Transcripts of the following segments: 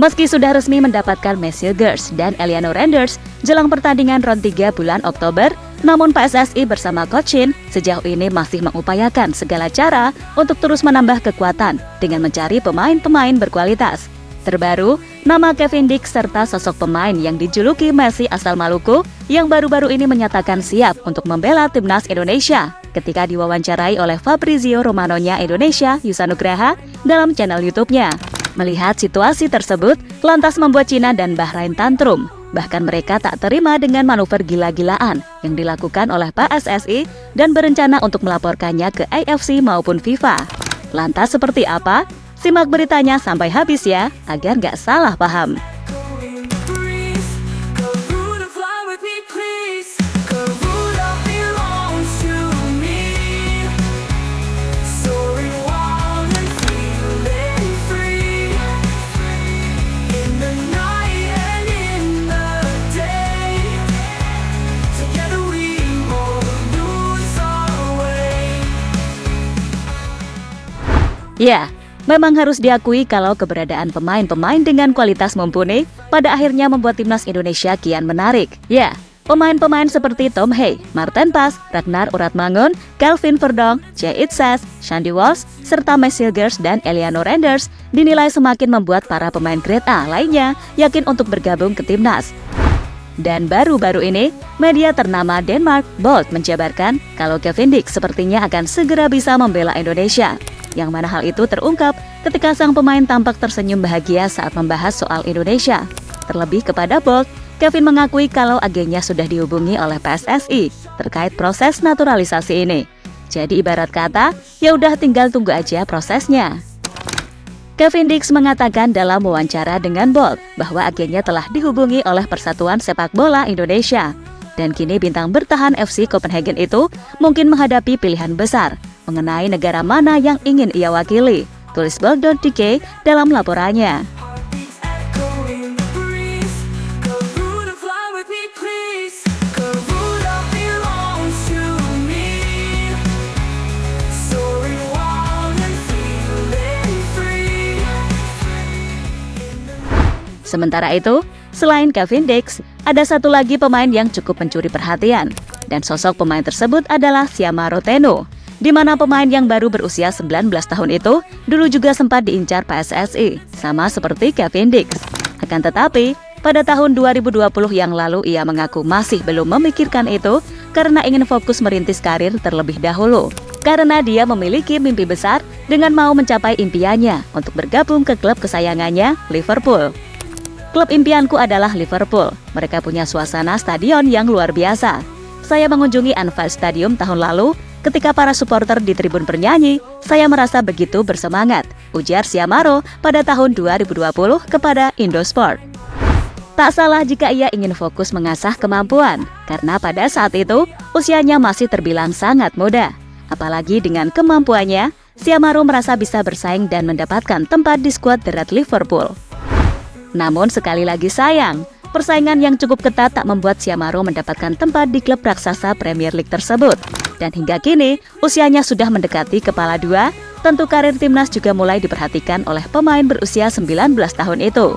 Meski sudah resmi mendapatkan Messi Girls dan Eliano Renders jelang pertandingan round 3 bulan Oktober, namun PSSI bersama Coach Shin sejauh ini masih mengupayakan segala cara untuk terus menambah kekuatan dengan mencari pemain-pemain berkualitas. Terbaru, nama Kevin Dix serta sosok pemain yang dijuluki Messi asal Maluku yang baru-baru ini menyatakan siap untuk membela timnas Indonesia ketika diwawancarai oleh Fabrizio Romanonya Indonesia Yusanugraha dalam channel YouTube-nya. Melihat situasi tersebut, lantas membuat Cina dan Bahrain tantrum. Bahkan mereka tak terima dengan manuver gila-gilaan yang dilakukan oleh PSSI dan berencana untuk melaporkannya ke AFC maupun FIFA. Lantas seperti apa? Simak beritanya sampai habis ya, agar nggak salah paham. Ya, memang harus diakui kalau keberadaan pemain-pemain dengan kualitas mumpuni pada akhirnya membuat timnas Indonesia kian menarik. Ya, pemain-pemain seperti Tom Hey, Marten Pas, Ragnar Uratmangun, Kelvin Verdonk, Jay Itzes, Shandy Walsh, serta Messi Girls dan Eliano Renders dinilai semakin membuat para pemain grade A lainnya yakin untuk bergabung ke timnas. Dan baru-baru ini, media ternama Denmark Bold menjabarkan kalau Kevin Dix sepertinya akan segera bisa membela Indonesia. Yang mana hal itu terungkap ketika sang pemain tampak tersenyum bahagia saat membahas soal Indonesia. Terlebih kepada Bold, Kevin mengakui kalau agennya sudah dihubungi oleh PSSI terkait proses naturalisasi ini. Jadi ibarat kata, ya udah tinggal tunggu aja prosesnya. Kevin Dix mengatakan dalam wawancara dengan Bold bahwa agennya telah dihubungi oleh Persatuan Sepak Bola Indonesia. Dan kini bintang bertahan FC Copenhagen itu mungkin menghadapi pilihan besar mengenai negara mana yang ingin ia wakili, tulis Bold.dk dalam laporannya. Sementara itu, selain Kevin Dix, ada satu lagi pemain yang cukup mencuri perhatian, dan sosok pemain tersebut adalah Siama Roteno, di mana pemain yang baru berusia 19 tahun itu dulu juga sempat diincar PSSI, sama seperti Kevin Dix. Akan tetapi, pada tahun 2020 yang lalu ia mengaku masih belum memikirkan itu karena ingin fokus merintis karir terlebih dahulu. Karena dia memiliki mimpi besar dengan mau mencapai impiannya untuk bergabung ke klub kesayangannya, Liverpool. Klub impianku adalah Liverpool. Mereka punya suasana stadion yang luar biasa. Saya mengunjungi Anfield Stadium tahun lalu. Ketika para supporter di tribun bernyanyi, saya merasa begitu bersemangat, ujar Siamaro pada tahun 2020 kepada Indosport. Tak salah jika ia ingin fokus mengasah kemampuan, karena pada saat itu usianya masih terbilang sangat muda. Apalagi dengan kemampuannya, Siamaro merasa bisa bersaing dan mendapatkan tempat di skuad The Red Liverpool. Namun sekali lagi sayang, persaingan yang cukup ketat tak membuat Siamaro mendapatkan tempat di klub raksasa Premier League tersebut. Dan hingga kini, usianya sudah mendekati kepala dua, tentu karir timnas juga mulai diperhatikan oleh pemain berusia 19 tahun itu.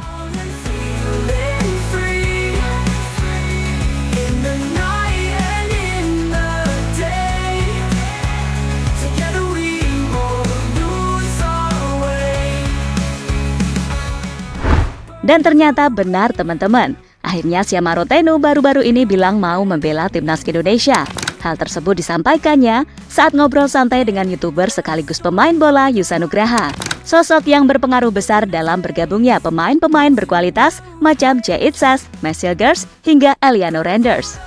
Dan ternyata benar teman-teman, akhirnya Siama Roteno baru-baru ini bilang mau membela timnas Indonesia. Hal tersebut disampaikannya saat ngobrol santai dengan YouTuber sekaligus pemain bola Yusanugraha, sosok yang berpengaruh besar dalam bergabungnya pemain-pemain berkualitas macam Jay Itzes, Messi Girls, hingga Eliano Renders.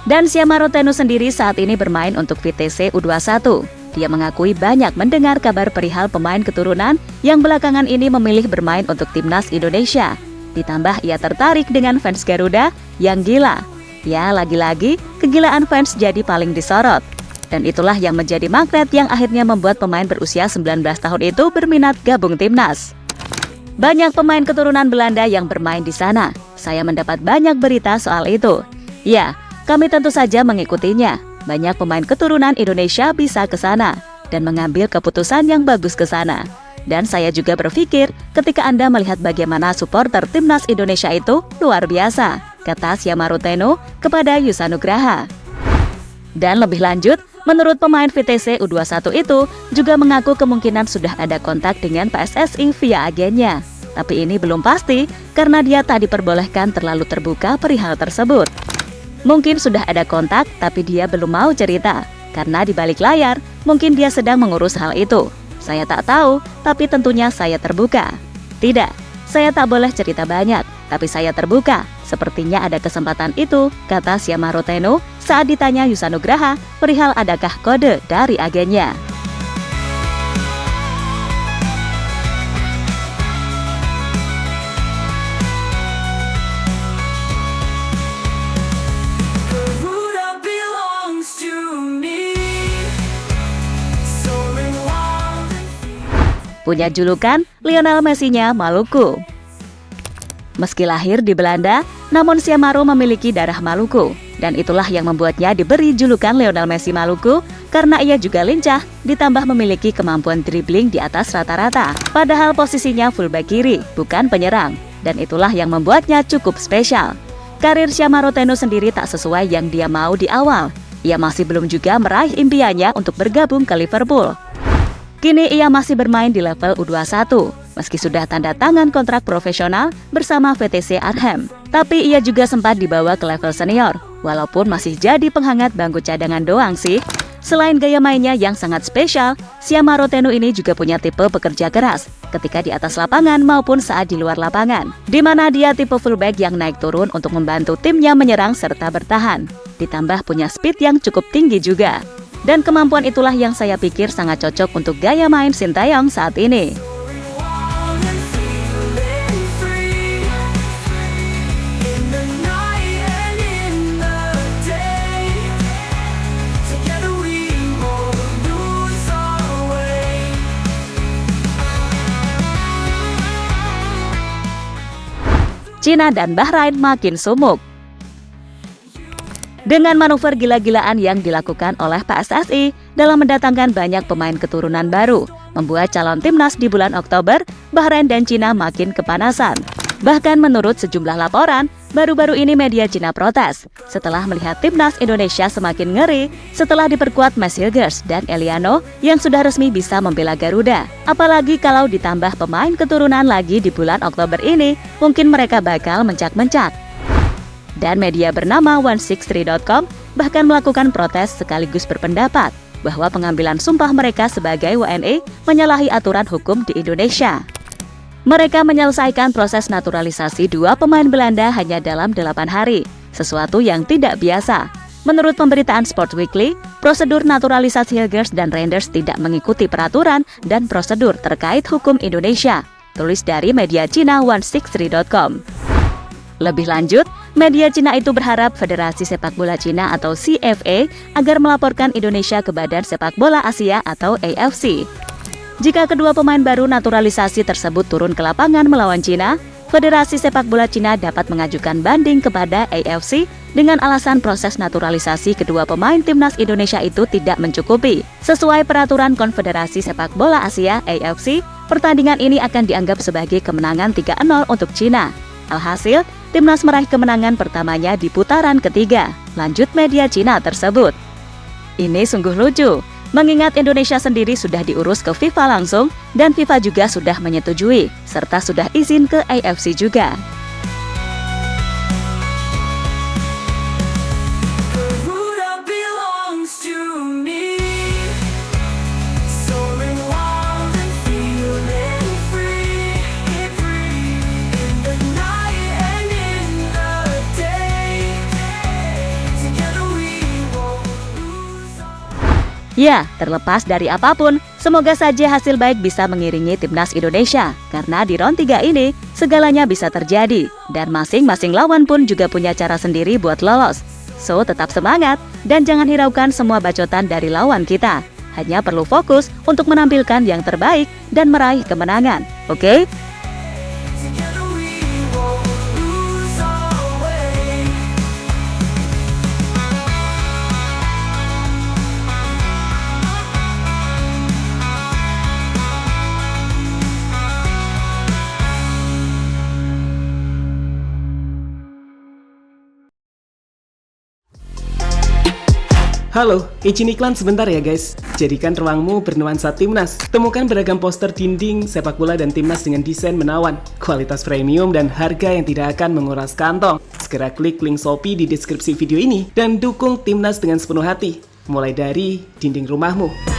Dan Siama Roteno sendiri saat ini bermain untuk VTC U21. Dia mengakui banyak mendengar kabar perihal pemain keturunan yang belakangan ini memilih bermain untuk timnas Indonesia. Ditambah ia tertarik dengan fans Garuda yang gila. Ya, lagi-lagi kegilaan fans jadi paling disorot. Dan itulah yang menjadi magnet yang akhirnya membuat pemain berusia 19 tahun itu berminat gabung timnas. Banyak pemain keturunan Belanda yang bermain di sana. Saya mendapat banyak berita soal itu. Ya, kami tentu saja mengikutinya. Banyak pemain keturunan Indonesia bisa ke sana dan mengambil keputusan yang bagus ke sana. Dan saya juga berpikir ketika Anda melihat bagaimana supporter timnas Indonesia itu luar biasa, kata Syamaro Teno kepada Yusa Nugraha. Dan lebih lanjut, menurut pemain VTC U21 itu juga mengaku kemungkinan sudah ada kontak dengan PSSI via agennya. Tapi ini belum pasti karena dia tak diperbolehkan terlalu terbuka perihal tersebut. Mungkin sudah ada kontak tapi dia belum mau cerita, karena di balik layar mungkin dia sedang mengurus hal itu. Saya tak tahu, tapi tentunya saya terbuka. Tidak, saya tak boleh cerita banyak, tapi saya terbuka. Sepertinya ada kesempatan itu, kata Syamaro Teno saat ditanya Yusa Nugraha perihal adakah kode dari agennya. Punya julukan Lionel Messi-nya Maluku. Meski lahir di Belanda, namun Syamaro memiliki darah Maluku. Dan itulah yang membuatnya diberi julukan Lionel Messi Maluku karena ia juga lincah, ditambah memiliki kemampuan dribbling di atas rata-rata. Padahal posisinya fullback kiri, bukan penyerang. Dan itulah yang membuatnya cukup spesial. Karir Syamaro Teno sendiri tak sesuai yang dia mau di awal. Ia masih belum juga meraih impiannya untuk bergabung ke Liverpool. Kini ia masih bermain di level U21, meski sudah tanda tangan kontrak profesional bersama VTC Arnhem. Tapi ia juga sempat dibawa ke level senior, walaupun masih jadi penghangat bangku cadangan doang sih. Selain gaya mainnya yang sangat spesial, Syamaro Teno ini juga punya tipe pekerja keras, ketika di atas lapangan maupun saat di luar lapangan, di mana dia tipe fullback yang naik turun untuk membantu timnya menyerang serta bertahan. Ditambah punya speed yang cukup tinggi juga. Dan kemampuan itulah yang saya pikir sangat cocok untuk gaya main Sintayong saat ini. Cina dan Bahrain makin sumuk. Dengan manuver gila-gilaan yang dilakukan oleh PSSI dalam mendatangkan banyak pemain keturunan baru, membuat calon timnas di bulan Oktober, Bahrain dan Cina makin kepanasan. Bahkan menurut sejumlah laporan, baru-baru ini media Cina protes setelah melihat timnas Indonesia semakin ngeri setelah diperkuat Max Hilgers dan Eliano yang sudah resmi bisa membela Garuda. Apalagi kalau ditambah pemain keturunan lagi di bulan Oktober ini, mungkin mereka bakal mencak-mencak. Dan media bernama 163.com bahkan melakukan protes sekaligus berpendapat bahwa pengambilan sumpah mereka sebagai WNI menyalahi aturan hukum di Indonesia. Mereka menyelesaikan proses naturalisasi dua pemain Belanda hanya dalam 8 hari, sesuatu yang tidak biasa. Menurut pemberitaan Sports Weekly, prosedur naturalisasi Hilgers dan Reinders tidak mengikuti peraturan dan prosedur terkait hukum Indonesia, tulis dari media Cina 163.com. Lebih lanjut, media Cina itu berharap Federasi Sepak Bola Cina atau CFA agar melaporkan Indonesia ke Badan Sepak Bola Asia atau AFC. Jika kedua pemain baru naturalisasi tersebut turun ke lapangan melawan Cina, Federasi Sepak Bola Cina dapat mengajukan banding kepada AFC dengan alasan proses naturalisasi kedua pemain timnas Indonesia itu tidak mencukupi. Sesuai peraturan Konfederasi Sepak Bola Asia AFC, pertandingan ini akan dianggap sebagai kemenangan 3-0 untuk Cina. Alhasil, timnas meraih kemenangan pertamanya di putaran ketiga, lanjut media Cina tersebut. Ini sungguh lucu, mengingat Indonesia sendiri sudah diurus ke FIFA langsung dan FIFA juga sudah menyetujui, serta sudah izin ke AFC juga. Ya, terlepas dari apapun, semoga saja hasil baik bisa mengiringi timnas Indonesia. Karena di round 3 ini, segalanya bisa terjadi. Dan masing-masing lawan pun juga punya cara sendiri buat lolos. So, tetap semangat dan jangan hiraukan semua bacotan dari lawan kita. Hanya perlu fokus untuk menampilkan yang terbaik dan meraih kemenangan. Oke? Halo, izin iklan sebentar ya guys. Jadikan ruangmu bernuansa Timnas. Temukan beragam poster dinding, sepak bola dan Timnas dengan desain menawan, kualitas premium dan harga yang tidak akan menguras kantong. Segera klik link Shopee di deskripsi video ini dan dukung Timnas dengan sepenuh hati. Mulai dari dinding rumahmu.